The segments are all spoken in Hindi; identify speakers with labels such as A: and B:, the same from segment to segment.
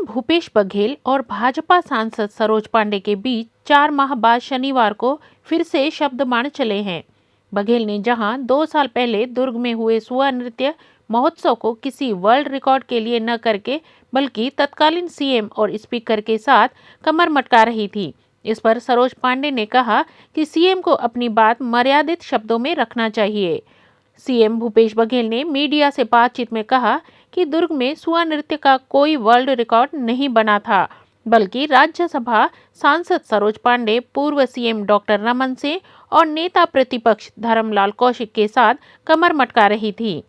A: भूपेश बघेल और भाजपा सांसद सरोज पांडे के बीच 4 माह बाद शनिवार को फिर से शब्दबाण चले हैं। बघेल ने जहां 2 साल पहले दुर्ग में हुए सुआ नृत्य महोत्सव को किसी वर्ल्ड रिकॉर्ड के लिए न करके बल्कि तत्कालीन सीएम और स्पीकर के साथ कमर मटका रही थी, इस पर सरोज पांडे ने कहा कि सीएम को अपनी बात मर्यादित शब्दों में रखना चाहिए। सीएम भूपेश बघेल ने मीडिया से बातचीत में कहा कि दुर्ग में सुआ नृत्य का कोई वर्ल्ड रिकॉर्ड नहीं बना था, बल्कि राज्यसभा सांसद सरोज पांडे पूर्व सीएम डॉक्टर रमन सिंह और नेता प्रतिपक्ष धर्मलाल कौशिक के साथ कमर मटका रही थी।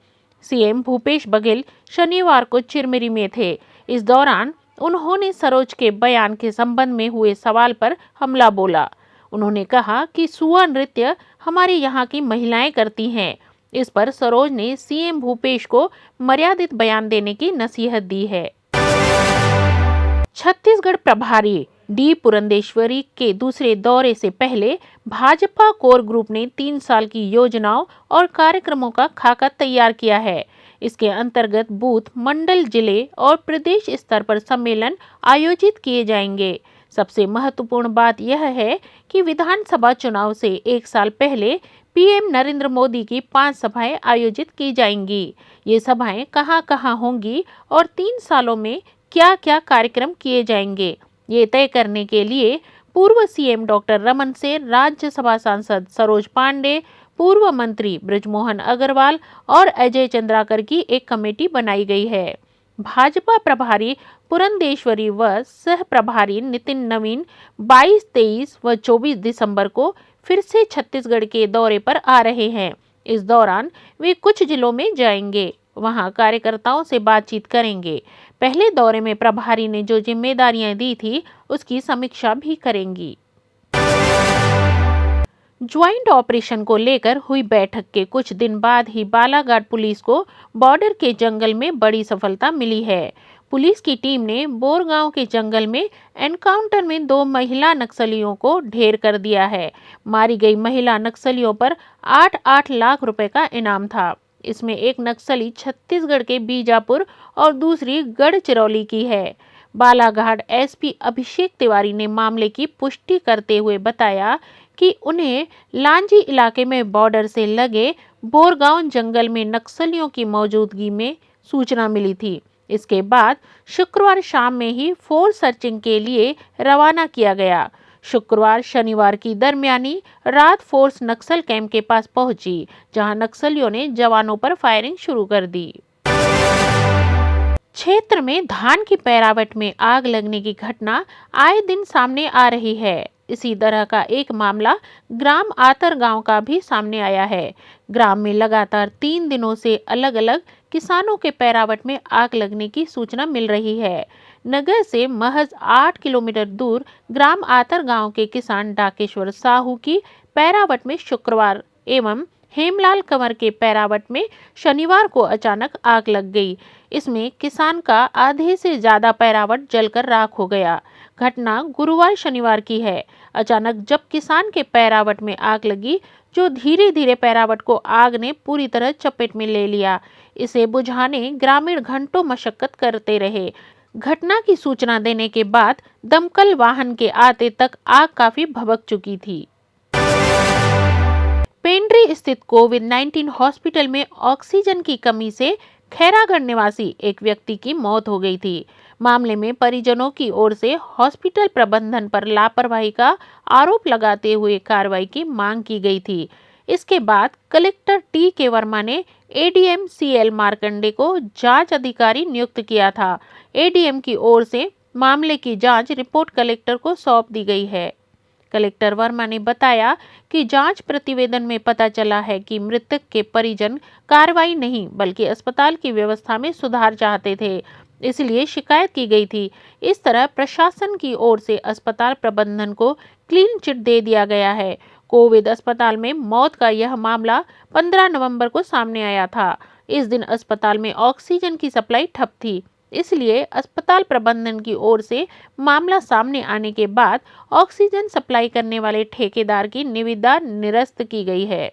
A: सीएम भूपेश बघेल शनिवार को चिरमिरी में थे। इस दौरान उन्होंने सरोज के बयान के संबंध में हुए सवाल पर हमला बोला। उन्होंने कहा कि सुआ नृत्य हमारे यहाँ की महिलाएं करती हैं। इस पर सरोज ने सीएम भूपेश को मर्यादित बयान देने की नसीहत दी है। छत्तीसगढ़ प्रभारी डी पुरंदेश्वरी के दूसरे दौरे से पहले भाजपा कोर ग्रुप ने 3 साल की योजनाओं और कार्यक्रमों का खाका तैयार किया है। इसके अंतर्गत बूथ, मंडल, जिले और प्रदेश स्तर पर सम्मेलन आयोजित किए जाएंगे। सबसे महत्वपूर्ण बात यह है कि विधानसभा चुनाव से 1 साल पहले पीएम नरेंद्र मोदी की 5 सभाएं आयोजित की जाएंगी। ये सभाएं कहां-कहां होंगी और 3 सालों में क्या-क्या कार्यक्रम किए जाएंगे, ये तय करने के लिए पूर्व सीएम डॉक्टर रमन सिंह, राज्यसभा सांसद सरोज पांडे, पूर्व मंत्री बृजमोहन अग्रवाल और अजय चंद्राकर की एक कमेटी बनाई गई है। भाजपा प्रभारी पुरंदेश्वरी व सह प्रभारी नितिन नवीन 22, 23 व 24 दिसंबर को फिर से छत्तीसगढ़ के दौरे पर आ रहे हैं। इस दौरान वे कुछ जिलों में जाएंगे, वहां कार्यकर्ताओं से बातचीत करेंगे। पहले दौरे में प्रभारी ने जो जिम्मेदारियां दी थी उसकी समीक्षा भी करेंगी। ज्वाइंट ऑपरेशन को लेकर हुई बैठक के कुछ दिन बाद ही बालाघाट पुलिस को बॉर्डर के जंगल में बड़ी सफलता मिली है। पुलिस की टीम ने बोरगांव के जंगल में एनकाउंटर में 2 महिला नक्सलियों को ढेर कर दिया है। मारी गई महिला नक्सलियों पर 8-8 लाख रुपए का इनाम था। इसमें एक नक्सली छत्तीसगढ़ के बीजापुर और दूसरी गढ़चिरौली की है। बालाघाट एसपी अभिषेक तिवारी ने मामले की पुष्टि करते हुए बताया कि उन्हें लांजी इलाके में बॉर्डर से लगे बोरगांव जंगल में नक्सलियों की मौजूदगी में सूचना मिली थी। इसके बाद शुक्रवार शाम में ही फोर्स सर्चिंग के लिए रवाना किया गया। शुक्रवार शनिवार की दरमियानी रात फोर्स नक्सल कैंप के पास पहुंची, जहां नक्सलियों ने जवानों पर फायरिंग शुरू कर दी। क्षेत्र में धान की पैरावट में आग लगने की घटना आए दिन सामने आ रही है। इसी तरह का एक मामला ग्राम आतर गांव का भी सामने आया है। ग्राम में लगातार 3 दिनों से अलग अलग किसानों के पैरावट में आग लगने की सूचना मिल रही है। नगर से महज 8 किलोमीटर दूर ग्राम आतर गांव के किसान डाकेश्वर साहू की पैरावट में शुक्रवार एवं हेमलाल कंवर के पैरावट में शनिवार को अचानक आग लग गई। इसमें किसान का आधे से ज्यादा पैरावट जलकर राख हो गया। घटना गुरुवार शनिवार की है। अचानक जब किसान के पैरावट में आग लगी, जो धीरे धीरे पैरावट को आग ने पूरी तरह चपेट में ले लिया। इसे बुझाने ग्रामीण घंटों मशक्कत करते रहे। घटना की सूचना देने के बाद दमकल वाहन के आते तक आग काफी भभक चुकी थी। पेंड्री स्थित कोविड-19 हॉस्पिटल में ऑक्सीजन की कमी से खैरागढ़ निवासी एक व्यक्ति की मौत हो गई थी। मामले में परिजनों की ओर से हॉस्पिटल प्रबंधन पर लापरवाही का आरोप लगाते हुए कार्रवाई की मांग की गई थी। इसके बाद कलेक्टर टी.के. वर्मा ने एडीएम सीएल मार्कंडे को जांच अधिकारी नियुक्त किया था। एडीएम की ओर से मामले की जांच रिपोर्ट कलेक्टर को सौंप दी गई है। कलेक्टर वर्मा ने बताया कि जांच प्रतिवेदन में पता चला है कि मृतक के परिजन कार्रवाई नहीं बल्कि अस्पताल की व्यवस्था में सुधार चाहते थे, इसलिए शिकायत की गई थी। इस तरह प्रशासन की ओर से अस्पताल प्रबंधन को क्लीन चिट दे दिया गया है। कोविड अस्पताल में मौत का यह मामला 15 नवंबर को सामने आया था। इस दिन अस्पताल में ऑक्सीजन की सप्लाई ठप थी, इसलिए अस्पताल प्रबंधन की ओर से मामला सामने आने के बाद ऑक्सीजन सप्लाई करने वाले ठेकेदार की निविदा निरस्त की गई है।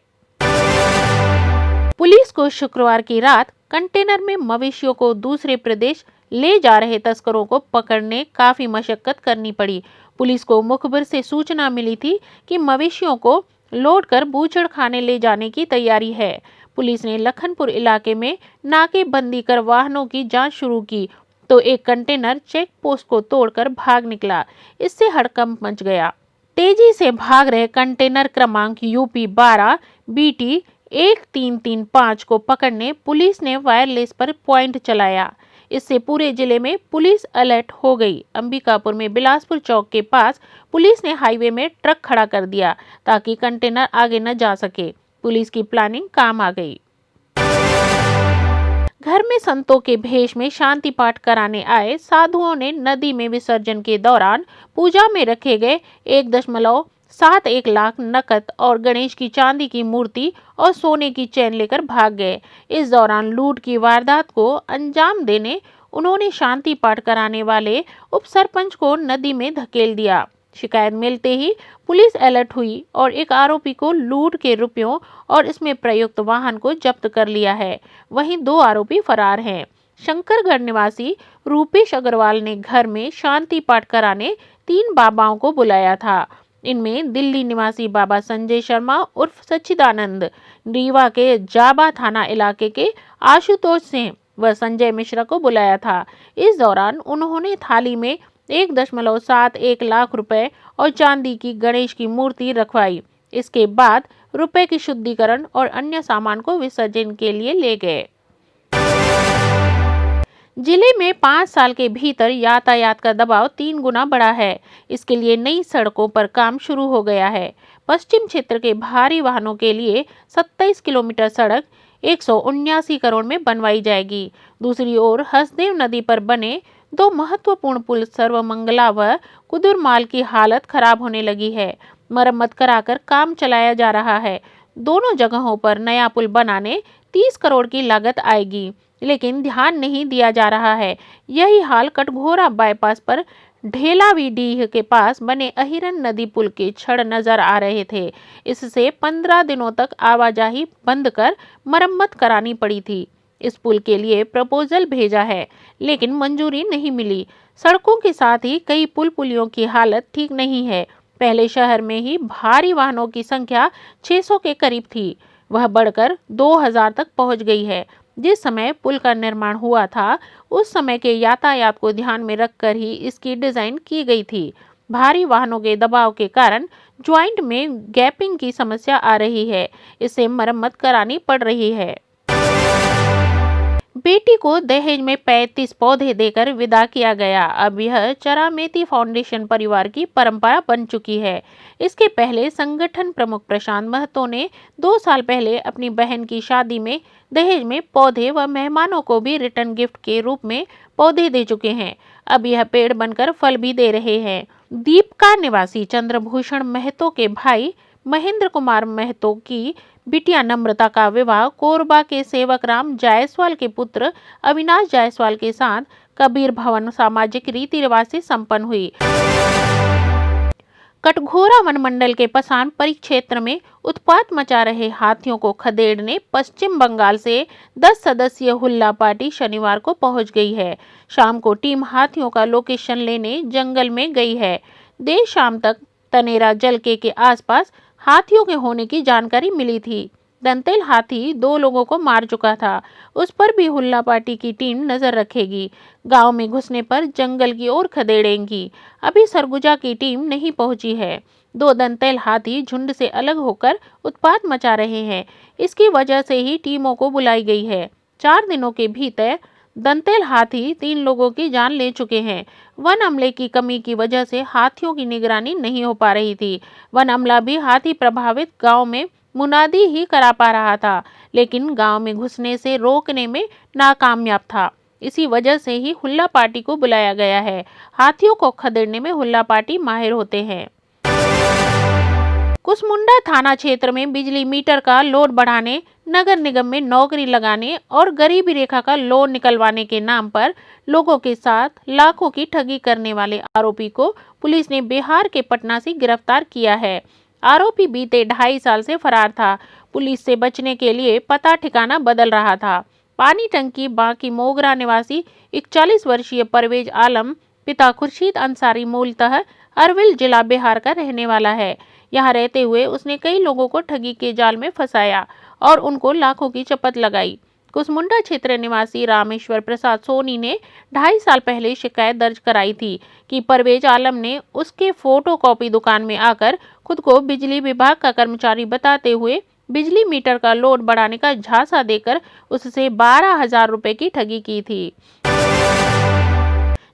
A: पुलिस को शुक्रवार की रात कंटेनर में मवेशियों को दूसरे प्रदेश ले जा रहे तस्करों को पकड़ने काफी मशक्कत करनी पड़ी। पुलिस को मुखबिर से सूचना मिली थी कि मवेशियों को लोड कर बूचड़खाने ले जाने की तैयारी है। पुलिस ने लखनपुर इलाके में नाकेबंदी कर वाहनों की जांच शुरू की तो एक कंटेनर चेक पोस्ट को तोड़कर भाग निकला। इससे हड़कंप मच गया। तेजी से भाग रहे कंटेनर क्रमांक यूपी 12 BT 1335 को पकड़ने पुलिस ने वायरलेस पर पॉइंट चलाया। इससे पूरे जिले में पुलिस अलर्ट हो गई। अंबिकापुर में बिलासपुर चौक के पास पुलिस ने हाईवे में ट्रक खड़ा कर दिया ताकि कंटेनर आगे न जा सके। पुलिस की प्लानिंग काम आ गई। घर में संतों के भेष में शांति पाठ कराने आए साधुओं ने नदी में विसर्जन के दौरान पूजा में रखे गए 1.71 लाख नकद और गणेश की चांदी की मूर्ति और सोने की चैन लेकर भाग गए। इस दौरान लूट की वारदात को अंजाम देने उन्होंने शांति पाठ कराने वाले उप सरपंच को नदी में धकेल दिया। शिकायत मिलते ही पुलिस अलर्ट हुई और एक आरोपी को लूट के रुपयों और इसमें प्रयुक्त वाहन को जब्त कर लिया है। वहीं 2 आरोपी फरार हैं। शंकरगढ़ निवासी रूपेश अग्रवाल ने घर में शांति पाठ कराने 3 बाबाओं को बुलाया था। इनमें दिल्ली निवासी बाबा संजय शर्मा उर्फ सच्चिदानंद, रीवा के जाबा थाना इलाके के आशुतोष सिंह व संजय मिश्रा को बुलाया था। इस दौरान उन्होंने थाली में 1.71 लाख रुपए और चांदी की गणेश की मूर्ति रखवाई। इसके बाद रुपए की शुद्धिकरण और अन्य सामान को विसर्जन के लिए ले गए। जिले में 5 साल के भीतर यातायात का दबाव 3 गुना बढ़ा है। इसके लिए नई सड़कों पर काम शुरू हो गया है। पश्चिम क्षेत्र के भारी वाहनों के लिए 27 किलोमीटर सड़क 179 करोड़ में बनवाई जाएगी। दूसरी ओर हसदेव नदी पर बने 2 महत्वपूर्ण पुल सर्वमंगला व कुदुरमाल की हालत खराब होने लगी है। मरम्मत कराकर काम चलाया जा रहा है। दोनों जगहों पर नया पुल बनाने 30 करोड़ की लागत आएगी, लेकिन ध्यान नहीं दिया जा रहा है। यही हाल कटघोरा बाईपास पर ढेलावीडीह के पास बने अहिरन नदी पुल के छड़ नजर आ रहे थे। इससे 15 दिनों तक आवाजाही बंद कर मरम्मत करानी पड़ी थी। इस पुल के लिए प्रपोजल भेजा है, लेकिन मंजूरी नहीं मिली। सड़कों के साथ ही कई पुल पुलियों की हालत ठीक नहीं है। पहले शहर में ही भारी वाहनों की संख्या 600 के करीब थी, वह बढ़कर 2000 तक पहुंच गई है। जिस समय पुल का निर्माण हुआ था उस समय के यातायात को ध्यान में रखकर ही इसकी डिजाइन की गई थी। भारी वाहनों के दबाव के कारण ज्वाइंट में गैपिंग की समस्या आ रही है। इससे मरम्मत करानी पड़ रही है। बेटी को दहेज में 35 पौधे देकर विदा किया गया। अब यह चरामेती फाउंडेशन परिवार की परंपरा बन चुकी है। इसके पहले संगठन प्रमुख प्रशांत महतो ने 2 साल पहले अपनी बहन की शादी में दहेज में पौधे व मेहमानों को भी रिटर्न गिफ्ट के रूप में पौधे दे चुके हैं। अब यह पेड़ बनकर फल भी दे रहे हैं। दीपका निवासी चंद्रभूषण महतो के भाई महेंद्र कुमार महतो की बिटिया नम्रता का विवाह कोरबा के सेवक राम जायसवाल के पुत्र अविनाश जायसवाल के साथ कबीर भवन सामाजिक रीति रिवाज से संपन्न हुई। कटघोरा वन मंडल के पसान परिक्षेत्र में उत्पात मचा रहे हाथियों को खदेड़ने पश्चिम बंगाल से 10 सदस्यीय हुल्ला पार्टी शनिवार को पहुंच गई है। शाम को टीम हाथियों का लोकेशन लेने जंगल में गई है। देर शाम तक तनेरा जलके के आसपास हाथियों के होने की जानकारी मिली थी। दंतेल हाथी 2 लोगों को मार चुका था। उस पर भी हुल्ला पार्टी की टीम नजर रखेगी। गांव में घुसने पर जंगल की ओर खदेड़ेंगी। अभी सरगुजा की टीम नहीं पहुंची है। 2 दंतेल हाथी झुंड से अलग होकर उत्पात मचा रहे हैं। इसकी वजह से ही टीमों को बुलाई गई है। 4 दिनों के भीतर दंतेल हाथी 3 लोगों की जान ले चुके हैं। वन अमले की कमी की वजह से हाथियों की निगरानी नहीं हो पा रही थी। वन अमला भी हाथी प्रभावित गांव में मुनादी ही करा पा रहा था, लेकिन गांव में घुसने से रोकने में नाकामयाब था। इसी वजह से ही हुल्ला पार्टी को बुलाया गया है। हाथियों को खदेड़ने में हुल्ला पार्टी माहिर होते हैं। कुसमुंडा थाना क्षेत्र में बिजली मीटर का लोड बढ़ाने, नगर निगम में नौकरी लगाने और गरीबी रेखा का लोन निकलवाने के नाम पर लोगों के साथ लाखों की ठगी करने वाले आरोपी को पुलिस ने बिहार के पटना से गिरफ्तार किया है। आरोपी बीते 2.5 साल से फरार था। पुलिस से बचने के लिए पता ठिकाना बदल रहा था। पानी टंकी बांकी मोगरा निवासी 41 वर्षीय परवेज आलम पिता खुर्शीद अंसारी मूलतः अरविल जिला बिहार का रहने वाला है। यहाँ रहते हुए उसने कई लोगों को ठगी के जाल में फंसाया और उनको लाखों की चपत लगाई। कुसमुंडा क्षेत्र निवासी रामेश्वर प्रसाद सोनी ने 2.5 साल पहले शिकायत दर्ज कराई थी कि परवेज आलम ने उसके फोटोकॉपी दुकान में आकर खुद को बिजली विभाग का कर्मचारी बताते हुए बिजली मीटर का लोड बढ़ाने का झांसा देकर उससे 12,000 रुपए की ठगी की थी।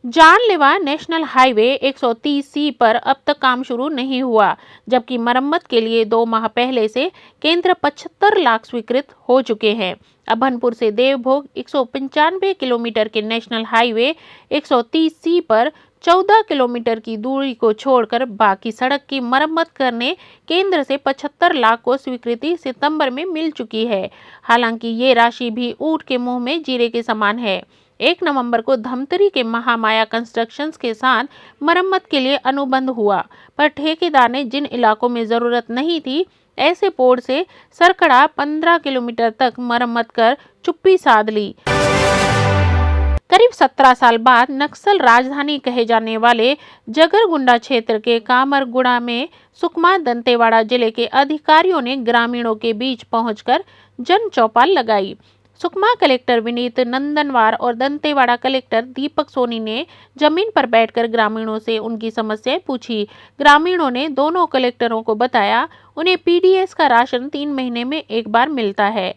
A: जानलेवा नेशनल हाईवे 130C पर अब तक काम शुरू नहीं हुआ, जबकि मरम्मत के लिए 2 माह पहले से केंद्र 75 लाख स्वीकृत हो चुके हैं। अभनपुर से देवभोग 195 किलोमीटर के नेशनल हाईवे 130C पर 14 किलोमीटर की दूरी को छोड़कर बाकी सड़क की मरम्मत करने केंद्र से 75 लाख को स्वीकृति सितंबर में मिल चुकी है। हालांकि ये राशि भी ऊंट के मुंह में जीरे के समान है। 1 नवंबर को धमतरी के महामाया कंस्ट्रक्शंस के साथ मरम्मत के लिए अनुबंध हुआ, पर ठेकेदार ने जिन इलाकों में जरूरत नहीं थी ऐसे पोर्ट से सरकड़ा 15 किलोमीटर तक मरम्मत कर चुप्पी साध ली। करीब 17 साल बाद नक्सल राजधानी कहे जाने वाले जगरगुंडा क्षेत्र के कामरगुड़ा में सुकमा दंतेवाड़ा जिले के अधिकारियों ने ग्रामीणों के बीच पहुंचकर जन चौपाल लगाई। सुकमा कलेक्टर विनीत नंदनवार और दंतेवाड़ा कलेक्टर दीपक सोनी ने जमीन पर बैठकर ग्रामीणों से उनकी समस्याएं पूछी। ग्रामीणों ने दोनों कलेक्टरों को बताया उन्हें पीडीएस का राशन 3 महीने में एक बार मिलता है।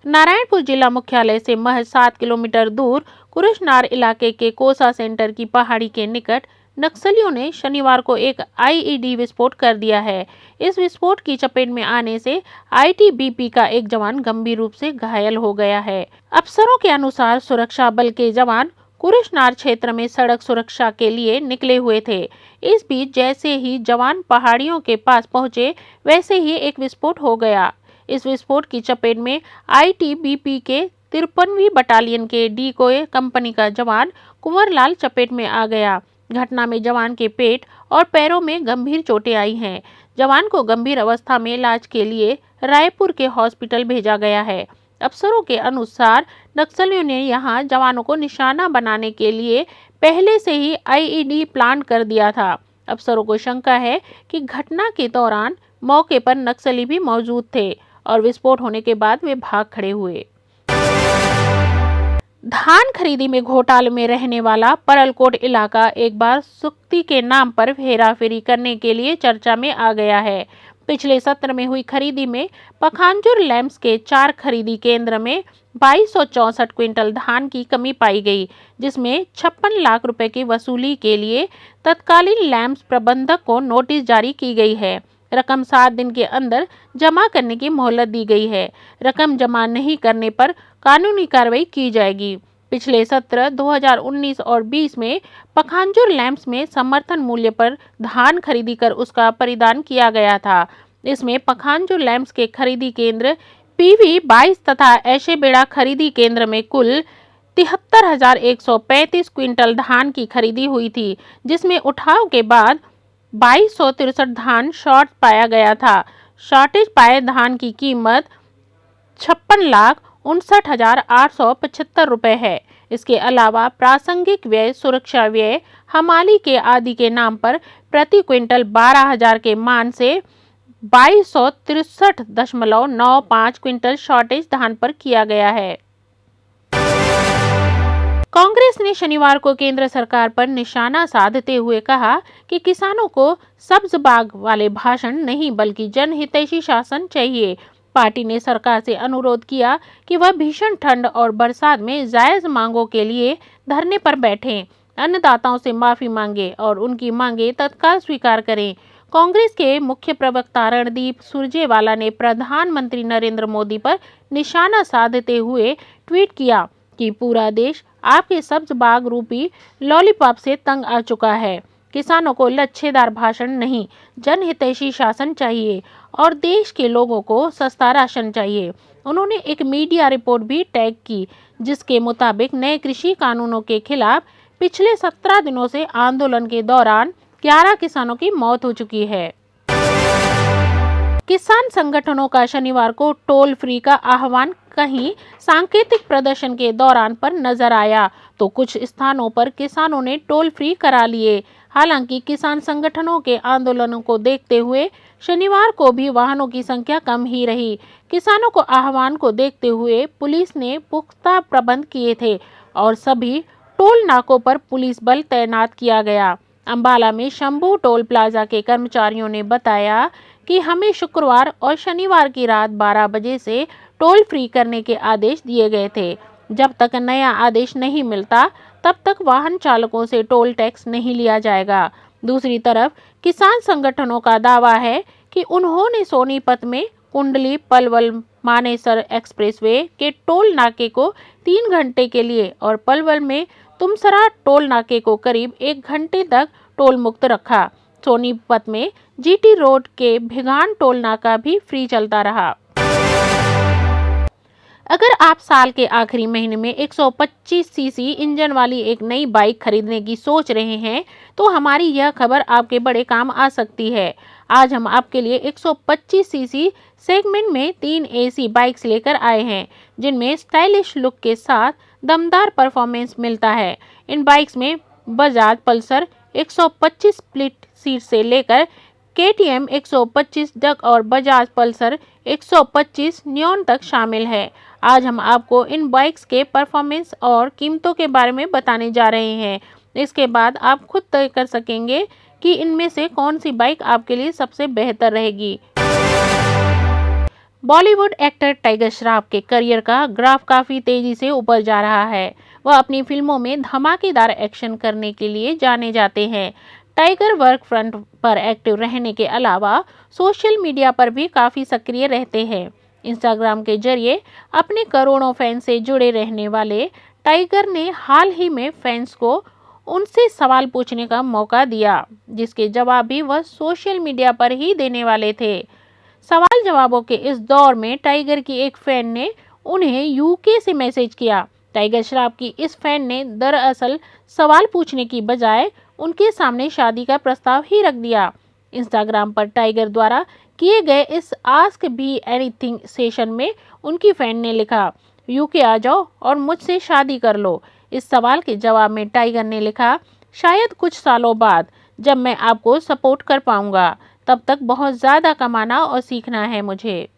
A: नारायणपुर जिला मुख्यालय से महज 7 किलोमीटर दूर कुरुशनार इलाके के कोसा सेंटर की पहाड़ी के निकट नक्सलियों ने शनिवार को एक आईईडी विस्फोट कर दिया है। इस विस्फोट की चपेट में आने से आईटीबीपी का एक जवान गंभीर रूप से घायल हो गया है। अफसरों के अनुसार सुरक्षा बल के जवान कुरुशनार क्षेत्र में सड़क सुरक्षा के लिए निकले हुए थे। इस बीच जैसे ही जवान पहाड़ियों के पास पहुंचे वैसे ही एक विस्फोट हो गया। इस विस्फोट की चपेट में आईटीबीपी के 53वीं बटालियन के डीकोय कंपनी का जवान कुंवरलाल चपेट में आ गया। घटना में जवान के पेट और पैरों में गंभीर चोटें आई हैं। जवान को गंभीर अवस्था में इलाज के लिए रायपुर के हॉस्पिटल भेजा गया है। अफसरों के अनुसार नक्सलियों ने यहां जवानों को निशाना बनाने के लिए पहले से ही आईईडी प्लान कर दिया था। अफसरों को शंका है कि घटना के दौरान मौके पर नक्सली भी मौजूद थे और विस्फोट होने के बाद वे भाग खड़े हुए। धान खरीदी में घोटाले में रहने वाला परलकोट इलाका एक बार सुक्ति के नाम पर हेराफेरी करने के लिए चर्चा में आ गया है। पिछले सत्र में हुई खरीदी में पखांजूर लैंप्स के 4 खरीदी केंद्र में 2264 क्विंटल धान की कमी पाई गई, जिसमें 56 लाख रुपए की वसूली के लिए तत्कालीन लैंप्स प्रबंधक को नोटिस जारी की गई है। रकम 7 दिन के अंदर जमा करने की मोहलत दी गई है। रकम जमा नहीं करने पर कानूनी कार्रवाई की जाएगी। पिछले सत्र 2019 और 20 में पखांजूर लैंप्स में समर्थन मूल्य पर धान खरीदी कर उसका परिधान किया गया था। इसमें पखांजूर लैंप्स के खरीदी केंद्र पीवी 22 तथा ऐशेबेड़ा खरीदी केंद्र में कुल 73,135 क्विंटल धान की खरीदी हुई थी, जिसमें उठाव के बाद 2263 धान शॉर्ट पाया गया था। शॉर्टेज पाए धान की कीमत 56,59,875 रुपए है। इसके अलावा प्रासंगिक व्यय, सुरक्षा व्यय, हमाली के आदि के नाम पर प्रति क्विंटल 12,000 के मान से 2263.95 क्विंटल शॉर्टेज धान पर किया गया है। कांग्रेस ने शनिवार को केंद्र सरकार पर निशाना साधते हुए कहा कि किसानों को सब्ज बाग वाले भाषण नहीं बल्कि जनहितैषी शासन चाहिए। पार्टी ने सरकार से अनुरोध किया कि वह भीषण ठंड और बरसात में जायज मांगों के लिए धरने पर बैठें, अन्नदाताओं से माफी मांगे और उनकी मांगे तत्काल स्वीकार करें। कांग्रेस के मुख्य प्रवक्ता रणदीप सुरजेवाला ने प्रधानमंत्री नरेंद्र मोदी पर निशाना साधते हुए ट्वीट किया कि पूरा देश आपके सब्ज बाग रूपी लॉलीपॉप से तंग आ चुका है। किसानों को लच्छेदार भाषण नहीं, जनहितैषी शासन चाहिए और देश के लोगों को सस्ता राशन चाहिए। उन्होंने एक मीडिया रिपोर्ट भी टैग की, जिसके मुताबिक नए कृषि कानूनों के खिलाफ पिछले 17 दिनों से आंदोलन के दौरान 11 किसानों की मौत हो चुकी है। किसान संगठनों का शनिवार को टोल फ्री का आह्वान कहीं सांकेतिक प्रदर्शन के दौरान पर नजर आया तो कुछ स्थानों पर किसानों ने टोल फ्री करा लिए। हालांकि किसान संगठनों के आंदोलनों को देखते हुए शनिवार को भी वाहनों की संख्या कम ही रही। किसानों को आह्वान को देखते हुए पुलिस ने पुख्ता प्रबंध किए थे और सभी टोल नाकों पर पुलिस बल तैनात किया गया। अंबाला में शंभू टोल प्लाजा के कर्मचारियों ने बताया कि हमें शुक्रवार और शनिवार की रात 12 बजे से टोल फ्री करने के आदेश दिए गए थे। जब तक नया आदेश नहीं मिलता तब तक वाहन चालकों से टोल टैक्स नहीं लिया जाएगा। दूसरी तरफ किसान संगठनों का दावा है कि उन्होंने सोनीपत में कुंडली पलवल मानेसर एक्सप्रेसवे के टोल नाके को 3 घंटे के लिए और पलवल में तुमसरा टोल नाके को करीब 1 घंटे तक टोल मुक्त रखा। सोनीपत में जीटी रोड के भिगान टोल नाका भी फ्री चलता रहा। अगर आप साल के आखिरी महीने में 125 सीसी इंजन वाली एक नई बाइक खरीदने की सोच रहे हैं तो हमारी यह खबर आपके बड़े काम आ सकती है। आज हम आपके लिए 125 सीसी सेगमेंट में 3 एसी बाइक्स लेकर आए हैं जिनमें स्टाइलिश लुक के साथ दमदार परफॉर्मेंस मिलता है। इन बाइक्स में बजाज पल्सर 125 स्प्लिट सीट से लेकर KTM 125 डक और बजाज पल्सर 125 नियॉन तक शामिल है। आज हम आपको इन बाइक्स के परफॉर्मेंस और कीमतों के बारे में बताने जा रहे हैं। इसके बाद आप खुद तय कर सकेंगे कि इनमें से कौन सी बाइक आपके लिए सबसे बेहतर रहेगी। बॉलीवुड एक्टर टाइगर श्रॉफ के करियर का ग्राफ काफी तेजी से ऊपर जा रहा है। वह अपनी फिल्मों में धमाकेदार एक्शन करने के लिए जाने जाते हैं। टाइगर वर्क फ्रंट पर एक्टिव रहने के अलावा सोशल मीडिया पर भी काफी सक्रिय रहते हैं। इंस्टाग्राम के जरिए अपने करोड़ों फैंस से जुड़े रहने वाले टाइगर ने हाल ही में फैंस को उनसे सवाल पूछने का मौका दिया, जिसके जवाब भी वह सोशल मीडिया पर ही देने वाले थे। सवाल जवाबों के इस दौर में टाइगर की एक फैन ने उन्हें यूके से मैसेज किया। टाइगर श्रॉफ की इस फैन ने दरअसल सवाल पूछने की बजाय उनके सामने शादी का प्रस्ताव ही रख दिया। इंस्टाग्राम पर टाइगर द्वारा किए गए इस आस्क बी एनीथिंग सेशन में उनकी फैन ने लिखा, यूके आ जाओ और मुझसे शादी कर लो। इस सवाल के जवाब में टाइगर ने लिखा, शायद कुछ सालों बाद जब मैं आपको सपोर्ट कर पाऊंगा, तब तक बहुत ज़्यादा कमाना और सीखना है मुझे।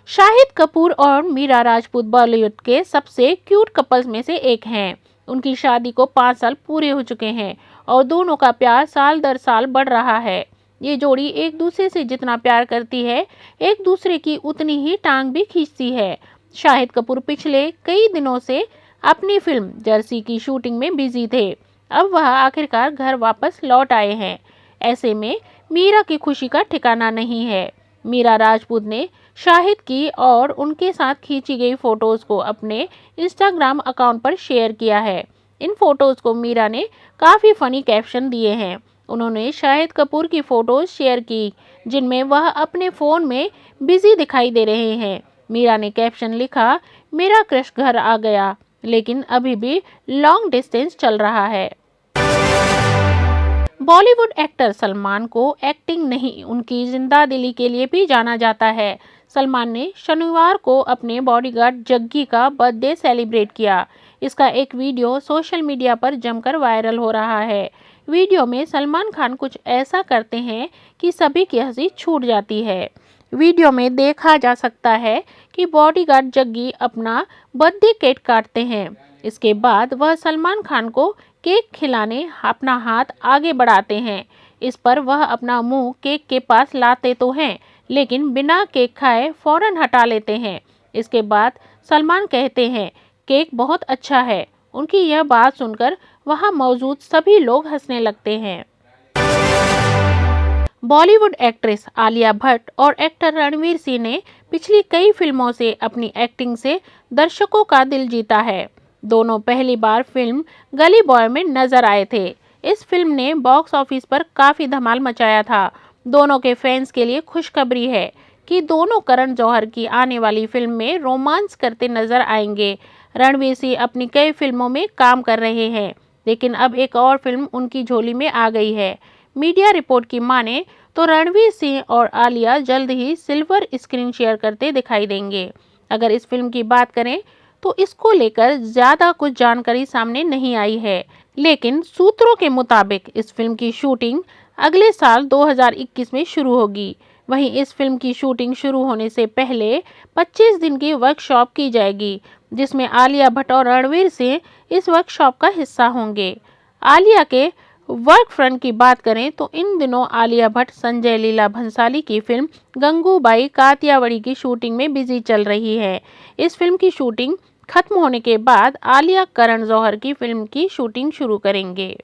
A: शाहिद कपूर और मीरा राजपूत बॉलीवुड के सबसे क्यूट कपल्स में से एक हैं। उनकी शादी को 5 साल पूरे हो चुके हैं और दोनों का प्यार साल दर साल बढ़ रहा है। ये जोड़ी एक दूसरे से जितना प्यार करती है, एक दूसरे की उतनी ही टांग भी खींचती है। शाहिद कपूर पिछले कई दिनों से अपनी फिल्म जर्सी की शूटिंग में बिजी थे। अब वह आखिरकार घर वापस लौट आए हैं। ऐसे में मीरा की खुशी का ठिकाना नहीं है। मीरा राजपूत ने शाहिद की और उनके साथ खींची गई फोटोज को अपने इंस्टाग्राम अकाउंट पर शेयर किया है। इन फोटोज को मीरा ने काफ़ी फनी कैप्शन दिए हैं। उन्होंने शाहिद कपूर की फोटोज शेयर की जिनमें वह अपने फ़ोन में बिजी दिखाई दे रहे हैं। मीरा ने कैप्शन लिखा, मेरा क्रश घर आ गया लेकिन अभी भी लॉन्ग डिस्टेंस चल रहा है। बॉलीवुड एक्टर सलमान को एक्टिंग नहीं, उनकी जिंदा दिली के लिए भी जाना जाता है। सलमान ने शनिवार को अपने बॉडीगार्ड जग्गी का बर्थडे सेलिब्रेट किया। इसका एक वीडियो सोशल मीडिया पर जमकर वायरल हो रहा है। वीडियो में सलमान खान कुछ ऐसा करते हैं कि सभी की हंसी छूट जाती है। वीडियो में देखा जा सकता है कि बॉडीगार्ड जग्गी अपना बर्थडे केक काटते हैं। इसके बाद वह सलमान खान को केक खिलाने अपना हाथ आगे बढ़ाते हैं। इस पर वह अपना मुंह केक के पास लाते तो हैं, लेकिन बिना केक खाए फौरन हटा लेते हैं। इसके बाद सलमान कहते हैं, केक बहुत अच्छा है। उनकी यह बात सुनकर वहां मौजूद सभी लोग हंसने लगते हैं। बॉलीवुड एक्ट्रेस आलिया भट्ट और एक्टर रणवीर सिंह ने पिछली कई फिल्मों से अपनी एक्टिंग से दर्शकों का दिल जीता है। दोनों पहली बार फिल्म गली बॉय में नजर आए थे। इस फिल्म ने बॉक्स ऑफिस पर काफ़ी धमाल मचाया था। दोनों के फैंस के लिए खुशखबरी है कि दोनों करण जौहर की आने वाली फिल्म में रोमांस करते नजर आएंगे। रणवीर सिंह अपनी कई फिल्मों में काम कर रहे हैं, लेकिन अब एक और फिल्म उनकी झोली में आ गई है। मीडिया रिपोर्ट की माने तो रणवीर सिंह और आलिया जल्द ही सिल्वर स्क्रीन शेयर करते दिखाई देंगे। अगर इस फिल्म की बात करें तो इसको लेकर ज्यादा कुछ जानकारी सामने नहीं आई है, लेकिन सूत्रों के मुताबिक इस फिल्म की शूटिंग अगले साल 2021 में शुरू होगी। वहीं इस फिल्म की शूटिंग शुरू होने से पहले 25 दिन की वर्कशॉप की जाएगी, जिसमें आलिया भट्ट और रणवीर सिंह इस वर्कशॉप का हिस्सा होंगे। आलिया के वर्क फ्रंट की बात करें तो इन दिनों आलिया भट्ट संजय लीला भंसाली की फिल्म गंगूबाई कातियावड़ी की शूटिंग में बिजी चल रही है। इस फिल्म की शूटिंग खत्म होने के बाद आलिया करण जौहर की फिल्म की शूटिंग शुरू करेंगे।